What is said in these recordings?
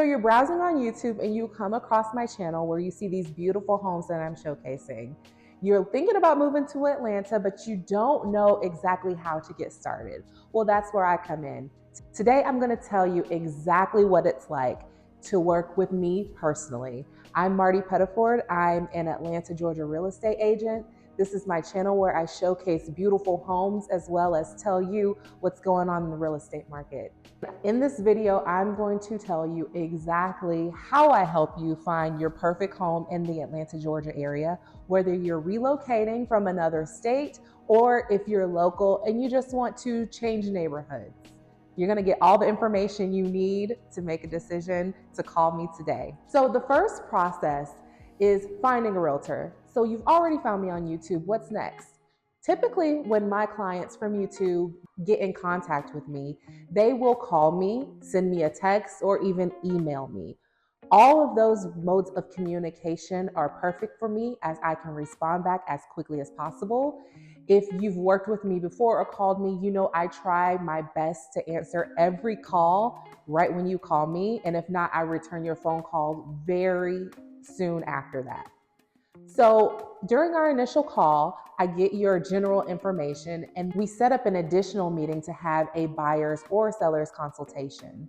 So you're browsing on YouTube and you come across my channel where you see these beautiful homes that I'm showcasing. You're thinking about moving to Atlanta, but you don't know exactly how to get started. Well, that's where I come in. Today, I'm going to tell you exactly what it's like to work with me personally. I'm Marty Pettiford. I'm an Atlanta, Georgia real estate agent. This is my channel where I showcase beautiful homes as well as tell you what's going on in the real estate market. In this video, I'm going to tell you exactly how I help you find your perfect home in the Atlanta, Georgia area, whether you're relocating from another state or if you're local and you just want to change neighborhoods. You're going to get all the information you need to make a decision to call me today. So the first process is finding a realtor. So you've already found me on YouTube. What's next? Typically, when my clients from YouTube get in contact with me, they will call me, send me a text, or even email me. All of those modes of communication are perfect for me as I can respond back as quickly as possible. If you've worked with me before or called me, you know I try my best to answer every call right when you call me. And if not, I return your phone call very soon after that. So during our initial call, I get your general information and we set up an additional meeting to have a buyer's or seller's consultation.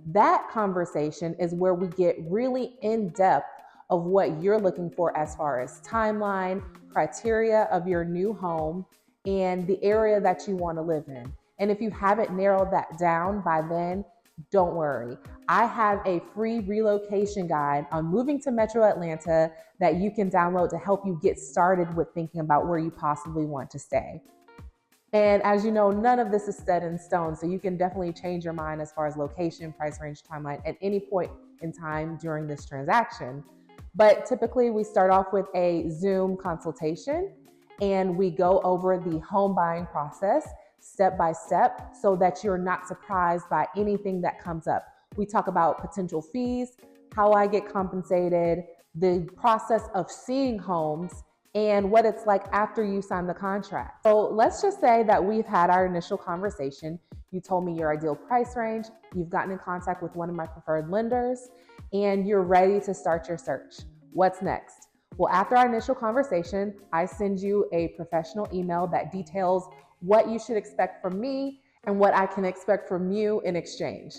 That conversation is where we get really in depth of what you're looking for as far as timeline, criteria of your new home, and the area that you want to live in. And if you haven't narrowed that down by then, don't worry. I have a free relocation guide on moving to Metro Atlanta that you can download to help you get started with thinking about where you possibly want to stay. And as you know, none of this is set in stone, so you can definitely change your mind as far as location, price range, timeline at any point in time during this transaction. But typically we start off with a Zoom consultation and we go over the home buying process step by step so that you're not surprised by anything that comes up. We talk about potential fees, how I get compensated, the process of seeing homes, and what it's like after you sign the contract. So let's just say that we've had our initial conversation. You told me your ideal price range, you've gotten in contact with one of my preferred lenders, and you're ready to start your search. What's next? Well, after our initial conversation, I send you a professional email that details what you should expect from me and what I can expect from you in exchange.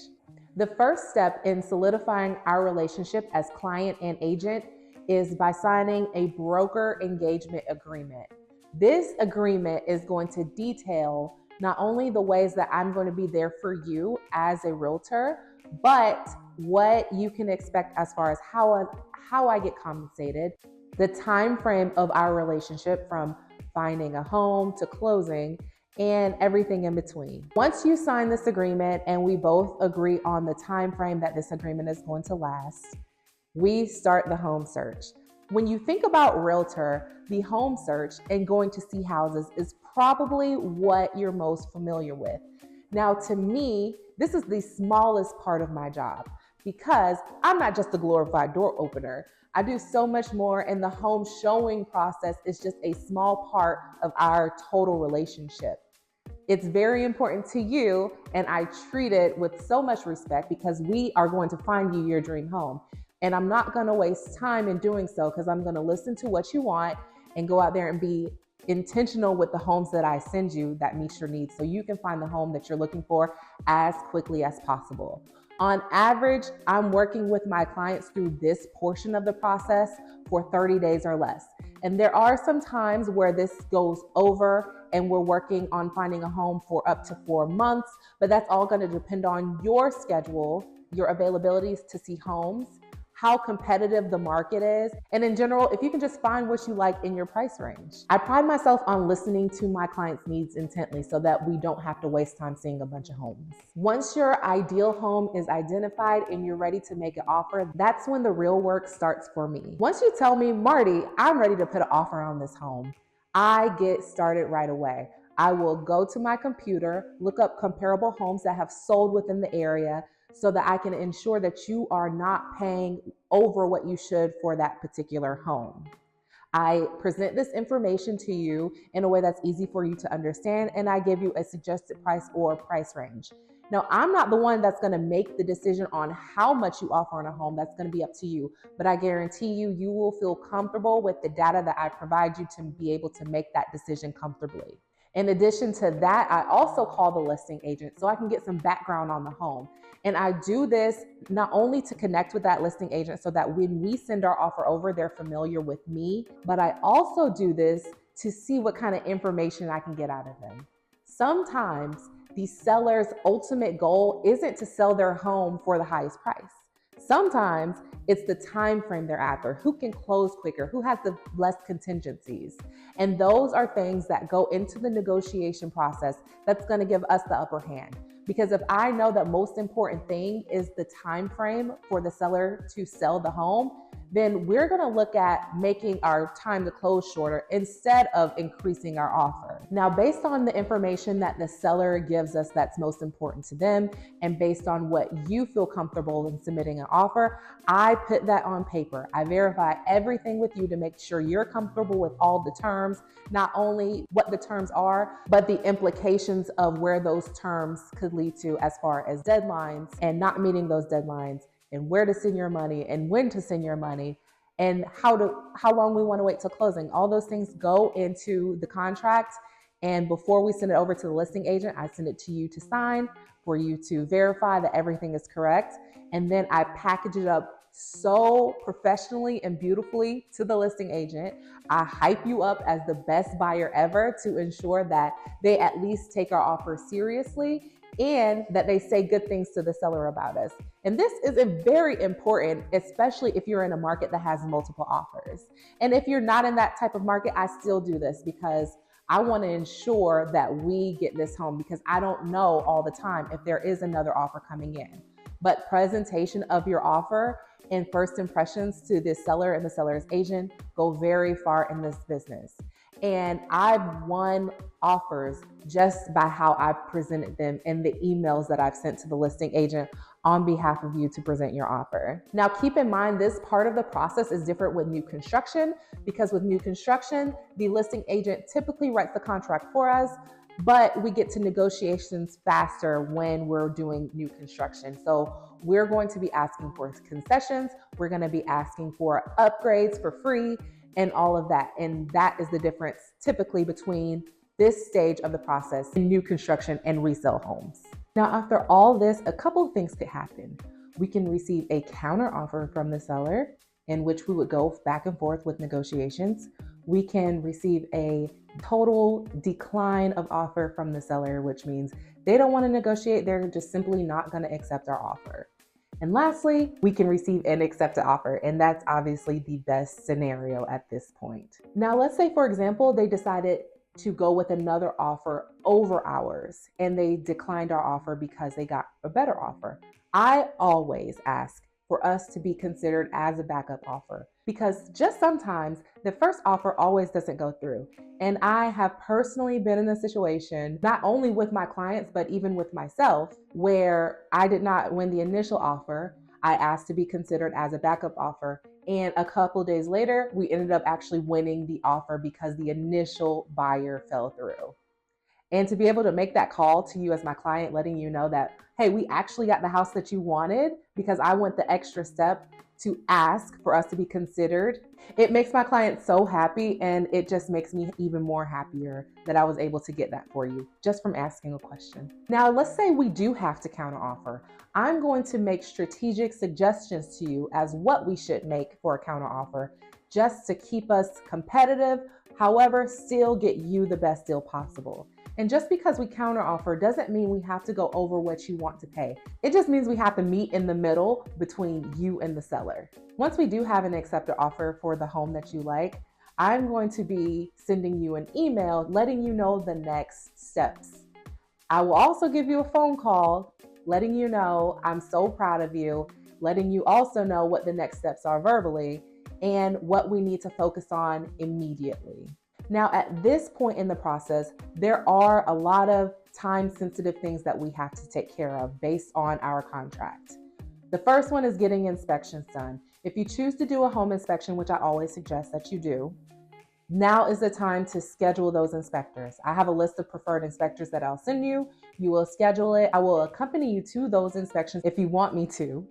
The first step in solidifying our relationship as client and agent is by signing a broker engagement agreement. This agreement is going to detail not only the ways that I'm going to be there for you as a realtor, but what you can expect as far as how I get compensated, the time frame of our relationship from finding a home to closing, and everything in between. Once you sign this agreement and we both agree on the time frame that this agreement is going to last, we start the home search. When you think about Realtor, the home search and going to see houses is probably what you're most familiar with. Now, to me, this is the smallest part of my job because I'm not just a glorified door opener. I do so much more, and the home showing process is just a small part of our total relationship. It's very important to you, and I treat it with so much respect because we are going to find you your dream home. And I'm not going to waste time in doing so because I'm going to listen to what you want and go out there and be intentional with the homes that I send you that meet your needs so you can find the home that you're looking for as quickly as possible. On average, I'm working with my clients through this portion of the process for 30 days or less. And there are some times where this goes over and we're working on finding a home for up to 4 months, but that's all going to depend on your schedule, your availabilities to see homes, how competitive the market is, and in general, if you can just find what you like in your price range. I pride myself on listening to my clients' needs intently so that we don't have to waste time seeing a bunch of homes. Once your ideal home is identified and you're ready to make an offer, that's when the real work starts for me. Once you tell me, Marty, I'm ready to put an offer on this home, I get started right away. I will go to my computer, look up comparable homes that have sold within the area so that I can ensure that you are not paying over what you should for that particular home. I present this information to you in a way that's easy for you to understand, and I give you a suggested price or price range. Now, I'm not the one that's going to make the decision on how much you offer on a home. That's going to be up to you. But I guarantee you, you will feel comfortable with the data that I provide you to be able to make that decision comfortably. In addition to that, I also call the listing agent so I can get some background on the home. And I do this not only to connect with that listing agent so that when we send our offer over, they're familiar with me, but I also do this to see what kind of information I can get out of them. Sometimes the seller's ultimate goal isn't to sell their home for the highest price. Sometimes it's the time frame they're after, who can close quicker, who has the less contingencies. And those are things that go into the negotiation process that's going to give us the upper hand. Because if I know the most important thing is the time frame for the seller to sell the home, then we're going to look at making our time to close shorter instead of increasing our offer. Now, based on the information that the seller gives us that's most important to them, and based on what you feel comfortable in submitting an offer, I put that on paper. I verify everything with you to make sure you're comfortable with all the terms, not only what the terms are, but the implications of where those terms could lead to as far as deadlines and not meeting those deadlines, and where to send your money and when to send your money, and how long we want to wait till closing. All those things go into the contract. And before we send it over to the listing agent, I send it to you to sign for you to verify that everything is correct. And then I package it up so professionally and beautifully to the listing agent. I hype you up as the best buyer ever to ensure that they at least take our offer seriously and that they say good things to the seller about us. And this is very important, especially if you're in a market that has multiple offers. And if you're not in that type of market, I still do this because I want to ensure that we get this home, because I don't know all the time if there is another offer coming in. But presentation of your offer and first impressions to the seller and the seller's agent go very far in this business. And I've won offers just by how I presented them in the emails that I've sent to the listing agent on behalf of you to present your offer. Now, keep in mind, this part of the process is different with new construction, because with new construction, the listing agent typically writes the contract for us, but we get to negotiations faster when we're doing new construction. So we're going to be asking for concessions. We're going to be asking for upgrades for free and all of that. And that is the difference typically between this stage of the process in new construction and resale homes. Now, after all this, a couple of things could happen. We can receive a counter offer from the seller, in which we would go back and forth with negotiations. We can receive a total decline of offer from the seller, which means they don't want to negotiate. They're just simply not going to accept our offer. And lastly, we can receive an accepted offer, and that's obviously the best scenario at this point. Now, let's say, for example, they decided to go with another offer over ours, and they declined our offer because they got a better offer. I always ask for us to be considered as a backup offer, because just sometimes the first offer always doesn't go through. And I have personally been in a situation, not only with my clients, but even with myself, where I did not win the initial offer. I asked to be considered as a backup offer. And a couple days later, we ended up actually winning the offer because the initial buyer fell through. And to be able to make that call to you as my client, letting you know that, hey, we actually got the house that you wanted, because I went the extra step to ask for us to be considered, it makes my client so happy, and it just makes me even more happier that I was able to get that for you just from asking a question. Now, let's say we do have to counter offer. I'm going to make strategic suggestions to you as what we should make for a counter offer, just to keep us competitive, however, still get you the best deal possible. And just because we counteroffer doesn't mean we have to go over what you want to pay. It just means we have to meet in the middle between you and the seller. Once we do have an accepted offer for the home that you like, I'm going to be sending you an email letting you know the next steps. I will also give you a phone call letting you know I'm so proud of you, letting you also know what the next steps are verbally and what we need to focus on immediately. Now, at this point in the process, there are a lot of time-sensitive things that we have to take care of based on our contract. The first one is getting inspections done. If you choose to do a home inspection, which I always suggest that you do, Now is the time to schedule those inspectors. I have a list of preferred inspectors that I'll send you. You will schedule it. I will accompany you to those inspections if you want me to.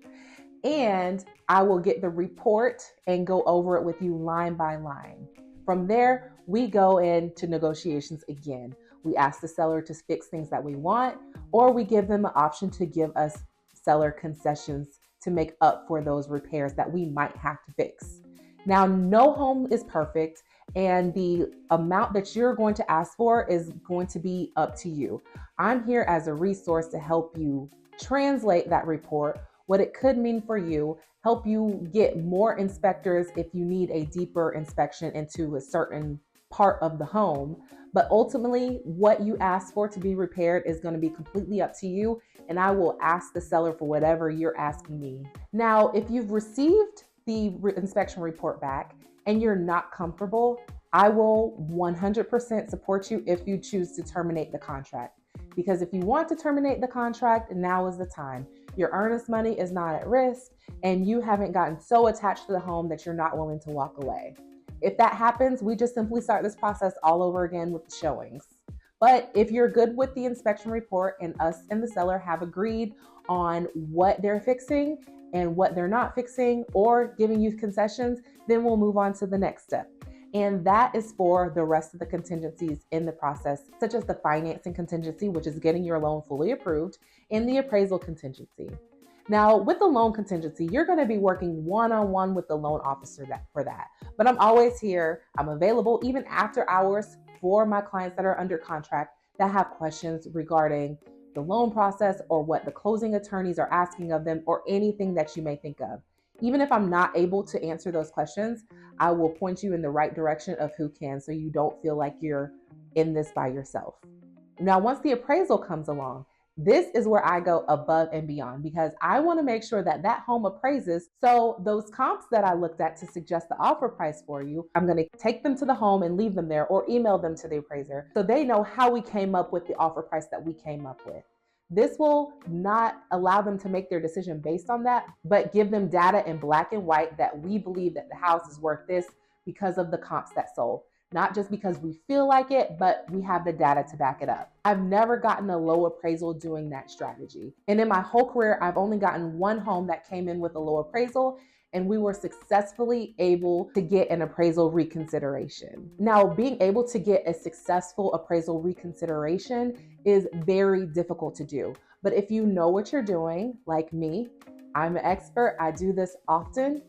And I will get the report and go over it with you line by line. From there, we go into negotiations again. We ask the seller to fix things that we want, or we give them an option to give us seller concessions to make up for those repairs that we might have to fix. Now, no home is perfect, and the amount that you're going to ask for is going to be up to you. I'm here as a resource to help you translate that report, what it could mean for you, help you get more inspectors if you need a deeper inspection into a certain part of the home. But ultimately, what you ask for to be repaired is going to be completely up to you, and I will ask the seller for whatever you're asking me. Now, if you've received the inspection report back and you're not comfortable, I will 100% support you if you choose to terminate the contract. Because if you want to terminate the contract, now is the time. Your earnest money is not at risk, and you haven't gotten so attached to the home that you're not willing to walk away. If that happens, we just simply start this process all over again with the showings. But if you're good with the inspection report and us and the seller have agreed on what they're fixing and what they're not fixing or giving you concessions, then we'll move on to the next step. And that is for the rest of the contingencies in the process, such as the financing contingency, which is getting your loan fully approved, and the appraisal contingency. Now, with the loan contingency, you're going to be working one-on-one with the loan officer for that. But I'm always here. I'm available even after hours for my clients that are under contract that have questions regarding the loan process or what the closing attorneys are asking of them or anything that you may think of. Even if I'm not able to answer those questions, I will point you in the right direction of who can, so you don't feel like you're in this by yourself. Now, once the appraisal comes along, this is where I go above and beyond, because I want to make sure that that home appraises. So those comps that I looked at to suggest the offer price for you, I'm going to take them to the home and leave them there or email them to the appraiser so they know how we came up with the offer price that we came up with. This will not allow them to make their decision based on that, but give them data in black and white that we believe that the house is worth this because of the comps that sold. Not just because we feel like it, but we have the data to back it up. I've never gotten a low appraisal doing that strategy. And in my whole career, I've only gotten one home that came in with a low appraisal, and we were successfully able to get an appraisal reconsideration. Now, being able to get a successful appraisal reconsideration is very difficult to do. But if you know what you're doing, like me, I'm an expert, I do this often,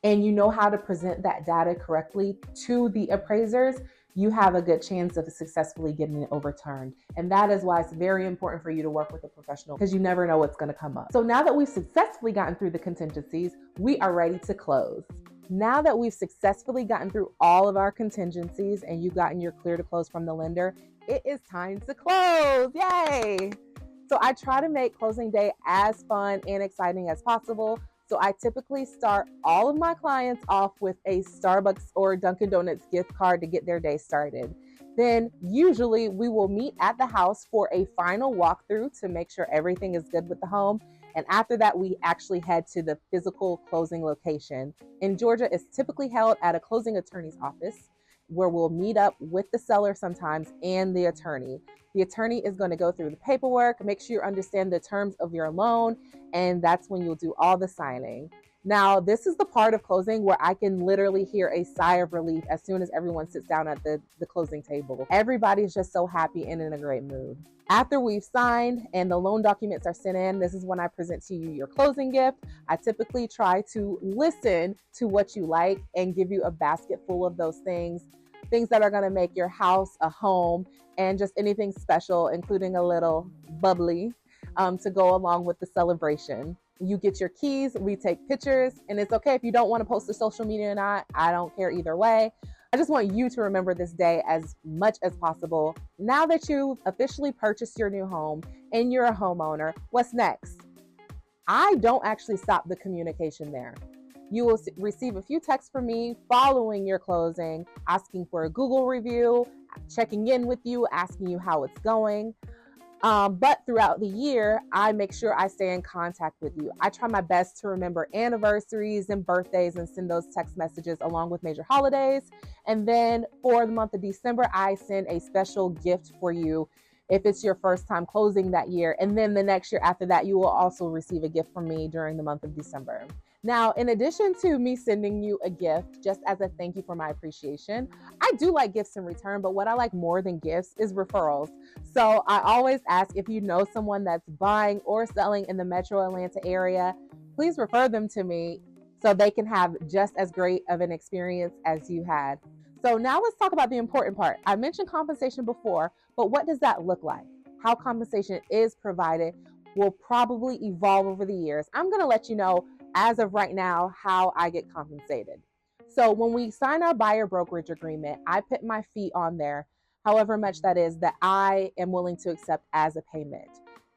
and you know how to present that data correctly to the appraisers, you have a good chance of successfully getting it overturned. And that is why it's very important for you to work with a professional, because you never know what's going to come up. So now that we've successfully gotten through the contingencies, we are ready to close. Now that we've successfully gotten through all of our contingencies and you've gotten your clear to close from the lender, it is time to close. Yay! So I try to make closing day as fun and exciting as possible. So I typically start all of my clients off with a Starbucks or Dunkin' Donuts gift card to get their day started. Then usually we will meet at the house for a final walkthrough to make sure everything is good with the home. And after that, we actually head to the physical closing location. In Georgia, it's typically held at a closing attorney's office, where we'll meet up with the seller sometimes and the attorney. The attorney is going to go through the paperwork, make sure you understand the terms of your loan, and that's when you'll do all the signing. Now, this is the part of closing where I can literally hear a sigh of relief as soon as everyone sits down at the closing table. Everybody's just so happy and in a great mood. After we've signed and the loan documents are sent in, this is when I present to you your closing gift. I typically try to listen to what you like and give you a basket full of those things that are going to make your house a home, and just anything special, including a little bubbly to go along with the celebration. You get your keys, we take pictures, and it's okay if you don't want to post to social media or not. I don't care either way. I just want you to remember this day as much as possible. Now that you've officially purchased your new home and you're a homeowner, what's next? I don't actually stop the communication there. You will receive a few texts from me following your closing, asking for a Google review, checking in with you, asking you how it's going. But throughout the year, I make sure I stay in contact with you. I try my best to remember anniversaries and birthdays and send those text messages along with major holidays. And then for the month of December, I send a special gift for you if it's your first time closing that year. And then the next year after that, you will also receive a gift from me during the month of December. Now, in addition to me sending you a gift just as a thank you for my appreciation, I do like gifts in return, but what I like more than gifts is referrals. So I always ask if you know someone that's buying or selling in the metro Atlanta area, please refer them to me so they can have just as great of an experience as you had. So now let's talk about the important part. I mentioned compensation before, but what does that look like? How compensation is provided will probably evolve over the years. I'm going to let you know as of right now how I get compensated. So when we sign our buyer brokerage agreement, I put my fee on there, however much that is that I am willing to accept as a payment.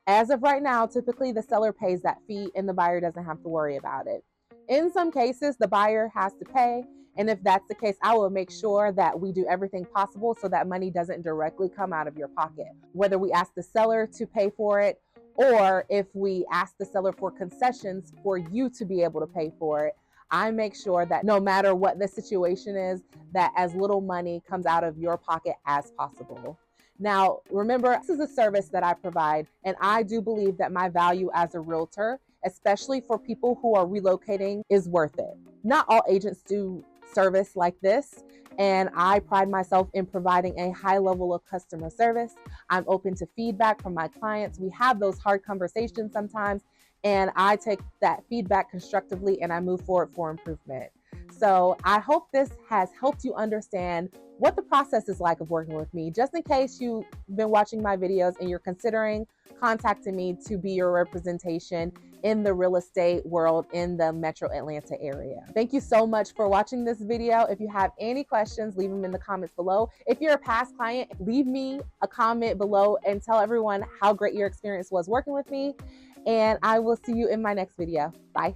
As of right now, typically the seller pays that fee and the buyer doesn't have to worry about it. In some cases, the buyer has to pay. And if that's the case, I will make sure that we do everything possible so that money doesn't directly come out of your pocket. Whether we ask the seller to pay for it or if we ask the seller for concessions for you to be able to pay for it, I make sure that no matter what the situation is, that as little money comes out of your pocket as possible. Now, remember, this is a service that I provide, and I do believe that my value as a realtor, especially for people who are relocating, is worth it. Not all agents do service like this, and I pride myself in providing a high level of customer service. I'm open to feedback from my clients. We have those hard conversations sometimes, and I take that feedback constructively and I move forward for improvement. So I hope this has helped you understand what the process is like of working with me, just in case you've been watching my videos and you're considering contacting me to be your representation in the real estate world in the metro Atlanta area. Thank you so much for watching this video. If you have any questions, leave them in the comments below. If you're a past client, leave me a comment below and tell everyone how great your experience was working with me. And I will see you in my next video. Bye.